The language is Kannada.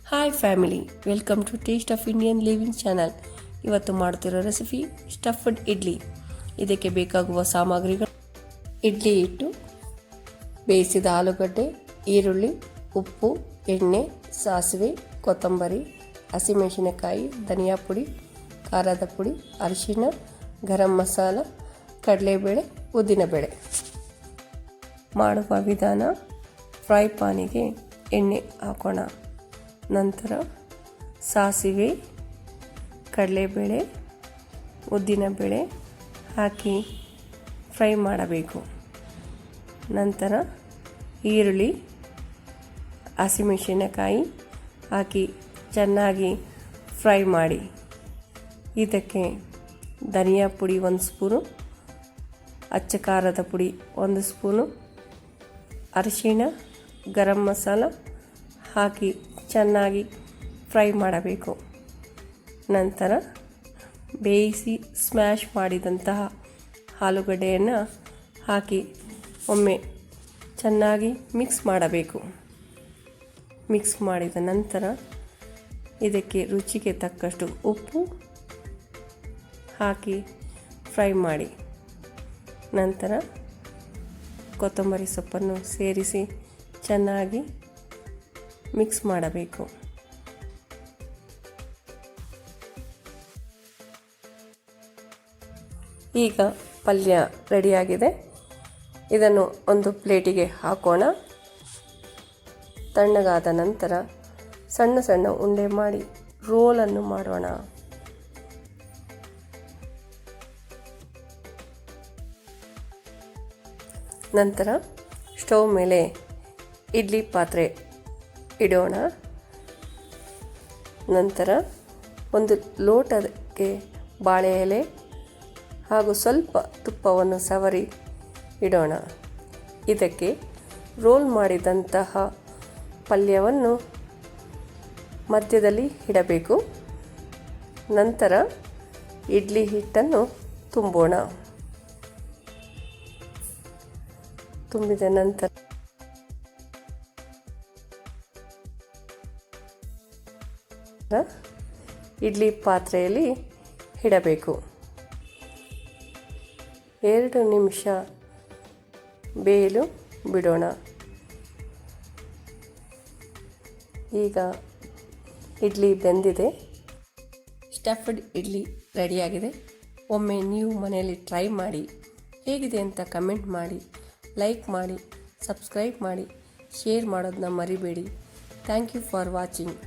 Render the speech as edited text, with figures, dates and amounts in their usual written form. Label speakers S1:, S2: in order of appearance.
S1: Hi family, welcome to taste of Indian living channel. ಇವತ್ತು ಮಾಡ್ತಿರೋ ರೆಸಿಪಿ ಸ್ಟಫ್ಡ್ ಇಡ್ಲಿ. ಇದಕ್ಕೆ ಬೇಕಾಗುವ ಸಾಮಗ್ರಿಗಳು: ಇಡ್ಲಿ ಹಿಟ್ಟು, ಬೇಯಿಸಿದ ಆಲೂಗಡ್ಡೆ, ಈರುಳ್ಳಿ, ಉಪ್ಪು, ಎಣ್ಣೆ, ಸಾಸಿವೆ, ಕೊತ್ತಂಬರಿ, ಹಸಿಮೆಣಸಿನಕಾಯಿ, ಧನಿಯಾ ಪುಡಿ, ಖಾರದ ಪುಡಿ, ಅರಿಶಿಣ, ಗರಂ ಮಸಾಲ, ಕಡಲೆಬೇಳೆ, ಉದ್ದಿನಬೇಳೆ. ಮಾಡುವ ವಿಧಾನ: ಫ್ರೈ ಪಾನಿಗೆ ಎಣ್ಣೆ ಹಾಕೋಣ. ನಂತರ ಸಾಸಿವೆ, ಕಡಲೆಬೇಳೆ, ಉದ್ದಿನಬೇಳೆ ಹಾಕಿ ಫ್ರೈ ಮಾಡಬೇಕು. ನಂತರ ಈರುಳ್ಳಿ, ಹಸಿಮೆಣಸಿನಕಾಯಿ ಹಾಕಿ ಚೆನ್ನಾಗಿ ಫ್ರೈ ಮಾಡಿ. ಇದಕ್ಕೆ ಧನಿಯಾ ಪುಡಿ 1 ಸ್ಪೂನು, ಅಚ್ಚ ಖಾರದ ಪುಡಿ 1 ಸ್ಪೂನು, ಅರಿಶಿಣ, ಗರಂ ಮಸಾಲ ಹಾಕಿ ಚೆನ್ನಾಗಿ ಫ್ರೈ ಮಾಡಬೇಕು. ನಂತರ ಬೇಯಿಸಿ ಸ್ಮ್ಯಾಶ್ ಮಾಡಿದಂತಹ ಆಲೂಗಡ್ಡೆಯನ್ನು ಹಾಕಿ ಒಮ್ಮೆ ಚೆನ್ನಾಗಿ ಮಿಕ್ಸ್ ಮಾಡಬೇಕು. ಮಿಕ್ಸ್ ಮಾಡಿದ ನಂತರ ಇದಕ್ಕೆ ರುಚಿಗೆ ತಕ್ಕಷ್ಟು ಉಪ್ಪು ಹಾಕಿ ಫ್ರೈ ಮಾಡಿ. ನಂತರ ಕೊತ್ತಂಬರಿ ಸೊಪ್ಪನ್ನು ಸೇರಿಸಿ ಚೆನ್ನಾಗಿ ಮಿಕ್ಸ್ ಮಾಡಬೇಕು. ಈಗ ಪಲ್ಯ ರೆಡಿಯಾಗಿದೆ. ಇದನ್ನು ಒಂದು ಪ್ಲೇಟಿಗೆ ಹಾಕೋಣ. ತಣ್ಣಗಾದ ನಂತರ ಸಣ್ಣ ಸಣ್ಣ ಉಂಡೆ ಮಾಡಿ ರೋಲನ್ನು ಮಾಡೋಣ. ನಂತರ ಸ್ಟವ್ ಮೇಲೆ ಇಡ್ಲಿ ಪಾತ್ರೆ ಇಡೋಣ. ನಂತರ ಒಂದು ಲೋಟಕ್ಕೆ ಬಾಳೆ ಎಲೆ ಹಾಗೂ ಸ್ವಲ್ಪ ತುಪ್ಪವನ್ನು ಸವರಿ ಇಡೋಣ. ಇದಕ್ಕೆ ರೋಲ್ ಮಾಡಿದಂತಹ ಪಲ್ಯವನ್ನು ಮಧ್ಯದಲ್ಲಿ ಇಡಬೇಕು. ನಂತರ ಇಡ್ಲಿ ಹಿಟ್ಟನ್ನು ತುಂಬೋಣ. ತುಂಬಿದ ನಂತರ ಇಡ್ಲಿ ಪಾತ್ರೆಯಲ್ಲಿ ಇಡಬೇಕು. 2 ನಿಮಿಷ ಬೇಯಲು ಬಿಡೋಣ. ಈಗ ಇಡ್ಲಿ ಬೆಂದಿದೆ. ಸ್ಟಫ್ಡ್ ಇಡ್ಲಿ ರೆಡಿಯಾಗಿದೆ. ಒಮ್ಮೆ ನೀವು ಮನೆಯಲ್ಲಿ ಟ್ರೈ ಮಾಡಿ ಹೇಗಿದೆ ಅಂತ ಕಮೆಂಟ್ ಮಾಡಿ, ಲೈಕ್ ಮಾಡಿ, ಸಬ್ಸ್ಕ್ರೈಬ್ ಮಾಡಿ, ಶೇರ್ ಮಾಡೋದನ್ನ ಮರಿಬೇಡಿ. Thank you for watching.